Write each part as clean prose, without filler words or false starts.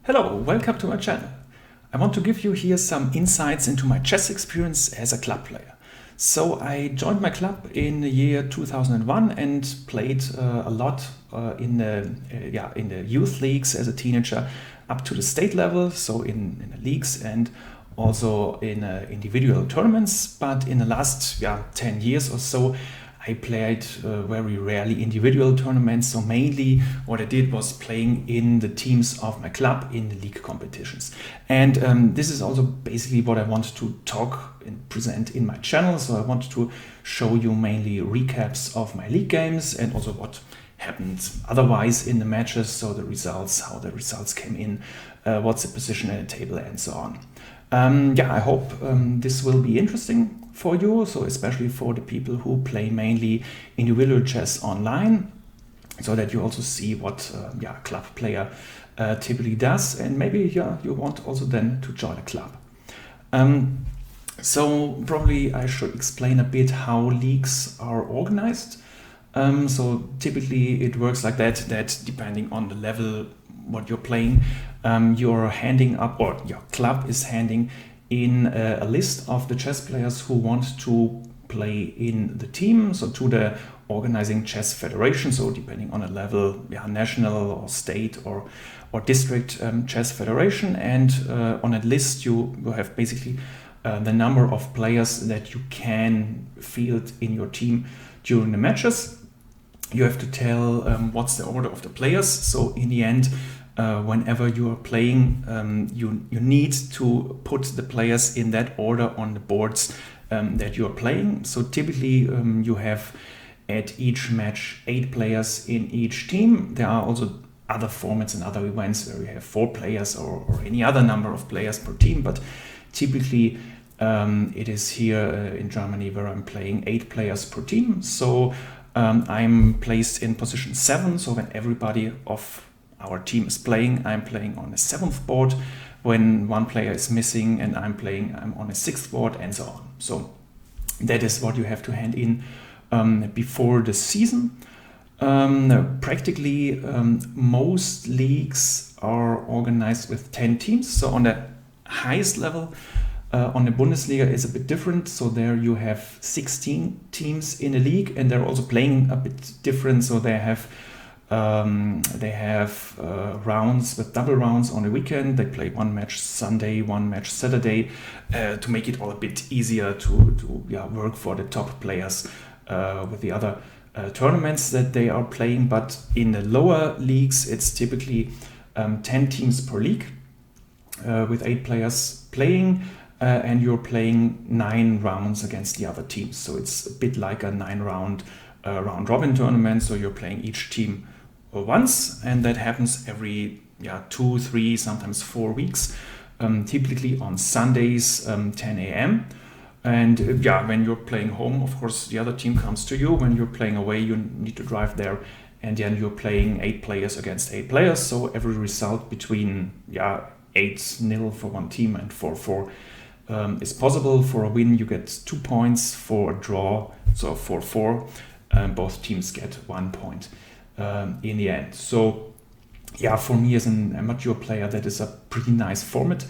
Hello, welcome to my channel. I want to give you here some insights into my chess experience as a club player. So I joined my club in the year 2001 and played a lot in the youth leagues as a teenager up to the state level, so in the leagues and also in individual tournaments. But in the last 10 years or so, I played very rarely individual tournaments, so mainly what I did was playing in the teams of my club in the league competitions. And this is also basically what I want to talk and present in my channel. So I want to show you mainly recaps of my league games and also what happened otherwise in the matches, so the results, how the results came in, what's the position in the table and so on. I hope this will be interesting for you, so especially for the people who play mainly individual chess online, so that you also see what a club player typically does, and maybe you want also then to join a club. So probably I should explain a bit how leagues are organized. So typically it works like that depending on the level what you're playing, you're handing up, or your club is handing in a list of the chess players who want to play in the team, so to the organizing chess federation. So depending on a level, national or state or district chess federation, and on a list you have basically the number of players that you can field in your team during the matches. You have to tell what's the order of the players. So in the end, whenever you are playing, you need to put the players in that order on the boards that you are playing. So typically you have at each match 8 players in each team. There are also other formats and other events where you have 4 players or any other number of players per team, but typically it is here in Germany where I'm playing 8 players per team. So I'm placed in position 7, so when everybody of our team is playing, I'm playing on the 7th board. When one player is missing and I'm on the 6th board, and so on. So that is what you have to hand in before the season. Practically most leagues are organized with 10 teams. So on the highest level, on the Bundesliga is a bit different. So there you have 16 teams in the league, and they're also playing a bit different. So they have rounds with double rounds on the weekend. They play one match Sunday, one match Saturday, to make it all a bit easier to work for the top players with the other tournaments that they are playing. But in the lower leagues, it's typically 10 teams per league with 8 players playing, and you're playing 9 rounds against the other teams. So it's a bit like a 9-round round robin tournament. So you're playing each team once, and that happens every 2, 3, sometimes 4 weeks, typically on Sundays 10 a.m. And when you're playing home, of course the other team comes to you. When you're playing away, you need to drive there, and then you're playing 8 players against 8 players. So every result between 8-0 for one team and 4-4 is possible. For a win you get 2 points, for a draw, so 4-4, both teams get 1 point in the end. So for me as an amateur player, that is a pretty nice format,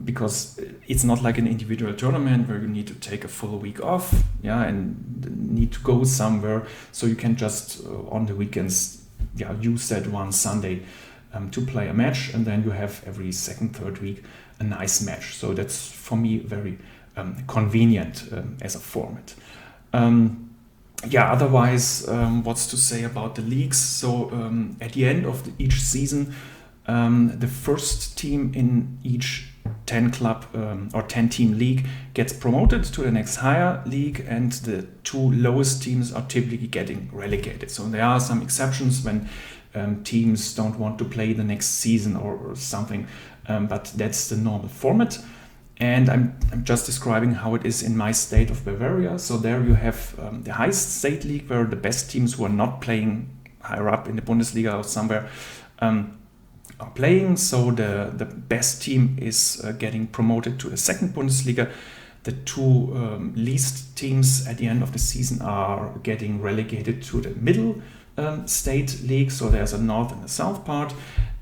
because it's not like an individual tournament where you need to take a full week off and need to go somewhere. So you can just on the weekends use that one Sunday to play a match, and then you have every second, third week a nice match. So that's for me very convenient as a format. Otherwise, what's to say about the leagues? So at the end of each season, the first team in each 10 club or 10 team league gets promoted to the next higher league, and the 2 lowest teams are typically getting relegated. So there are some exceptions when teams don't want to play the next season or something, but that's the normal format. And I'm just describing how it is in my state of Bavaria. So there you have the highest state league where the best teams who are not playing higher up in the Bundesliga or somewhere are playing. So the best team is getting promoted to the second Bundesliga. The 2 least teams at the end of the season are getting relegated to the middle state league. So there's a north and a south part,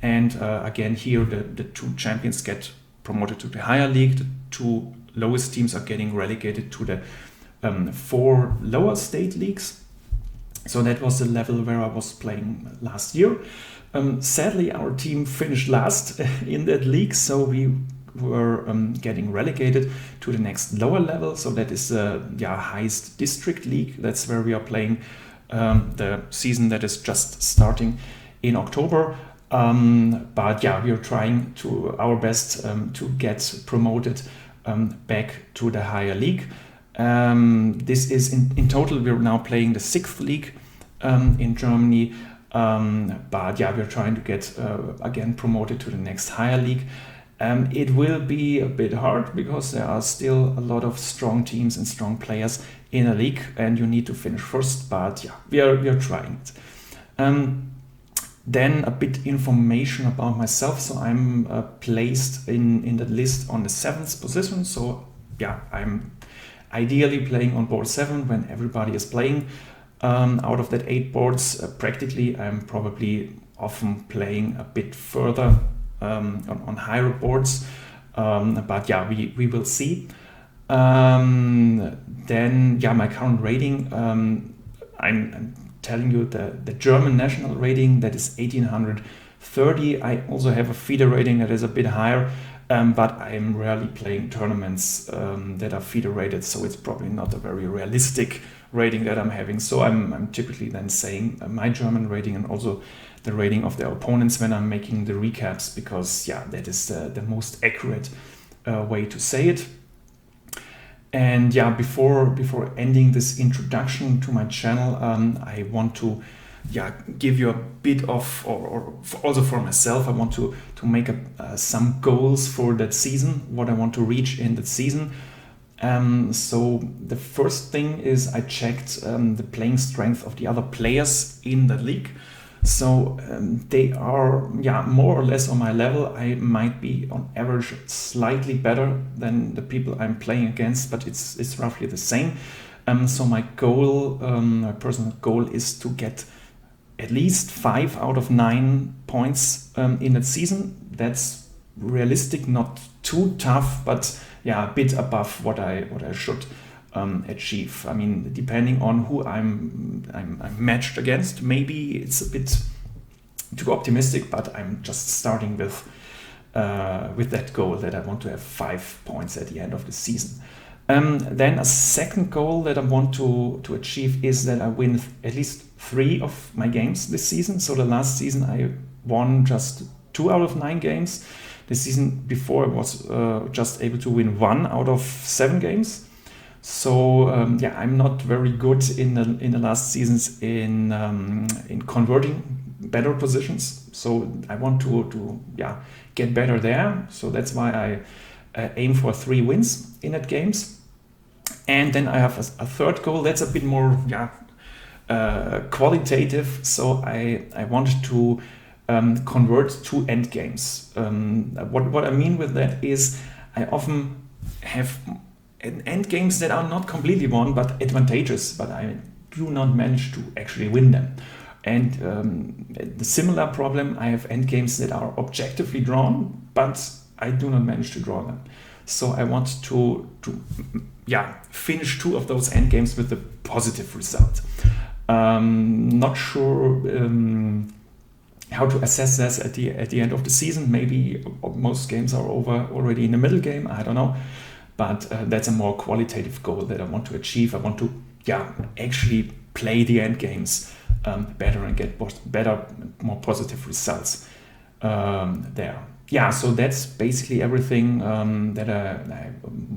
And again, here the 2 champions get promoted to the higher league. The 2 lowest teams are getting relegated to the 4 lower state leagues. So that was the level where I was playing last year. Sadly, our team finished last in that league, so we were getting relegated to the next lower level. So that is the highest district league. That's where we are playing the season that is just starting in October. But yeah, we are trying to our best to get promoted back to the higher league. This is in total, we're now playing the 6th league in Germany. But yeah, we're trying to get again promoted to the next higher league. It will be a bit hard because there are still a lot of strong teams and strong players in a league, and you need to finish first. But yeah, we are trying it. Then a bit information about myself. So I'm placed in the list on the 7th position. So yeah, I'm ideally playing on board 7 when everybody is playing. Out of that 8 boards, practically I'm probably often playing a bit further on higher boards. But yeah, we will see. Then yeah, my current rating, I'm telling you the German national rating, that is 1830. I also have a FIDE rating that is a bit higher, but I'm rarely playing tournaments that are FIDE rated, so it's probably not a very realistic rating that I'm having. So I'm typically then saying my German rating and also the rating of the opponents when I'm making the recaps, because yeah, that is the most accurate way to say it. And yeah, before ending this introduction to my channel, I want to give you a bit of, or also for myself, I want to make some goals for that season, what I want to reach in that season. So the first thing is I checked the playing strength of the other players in the league. So they are more or less on my level. I might be on average slightly better than the people I'm playing against, but it's roughly the same. So my goal, my personal goal, is to get at least 5 out of 9 points in a season. That's realistic, not too tough, but yeah, a bit above what I should achieve. I mean, depending on who I'm matched against, maybe it's a bit too optimistic, but I'm just starting with that goal that I want to have 5 points at the end of the season. Then a second goal that I want to achieve is that I win at least 3 of my games this season. So the last season I won just 2 out of 9 games. The season before I was just able to win 1 out of 7 games. So I'm not very good in the last seasons in converting better positions. So I want to get better there. So that's why I aim for 3 wins in that games. And then I have a third goal that's a bit more qualitative. So I want to convert 2 end games. What I mean with that is I often have end games that are not completely won but advantageous, but I do not manage to actually win them. And the similar problem, I have end games that are objectively drawn, but I do not manage to draw them. So I want to finish 2 of those end games with a positive result. Not sure how to assess this at the end of the season. Maybe most games are over already in the middle game. I don't know. But that's a more qualitative goal that I want to achieve. I want to actually play the end games better and get better, more positive results there. Yeah, so that's basically everything that I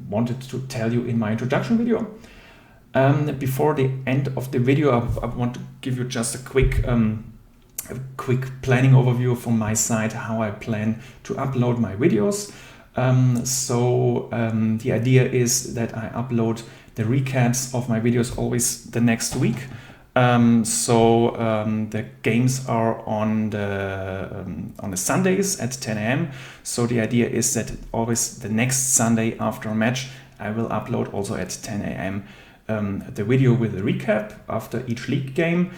wanted to tell you in my introduction video. Before the end of the video, I want to give you just a quick planning overview from my side, how I plan to upload my videos. The idea is that I upload the recaps of my videos always the next week. The games are on the Sundays at 10 a.m. So the idea is that always the next Sunday after a match, I will upload also at 10 a.m. The video with the recap after each league game.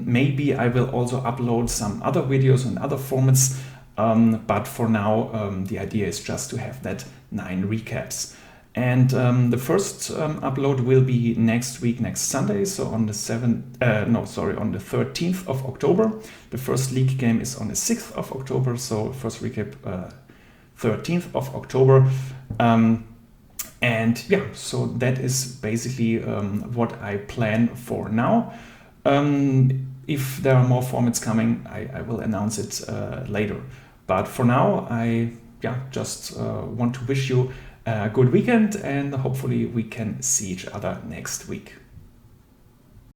Maybe I will also upload some other videos and other formats, but for now the idea is just to have that 9 recaps. And the first upload will be next week, next Sunday, so on the 13th of October. The first league game is on the 6th of October, so first recap 13th of October. And yeah, so that is basically what I plan for now. If there are more formats coming, I will announce it later. But for now, I just want to wish you a good weekend, and hopefully we can see each other next week.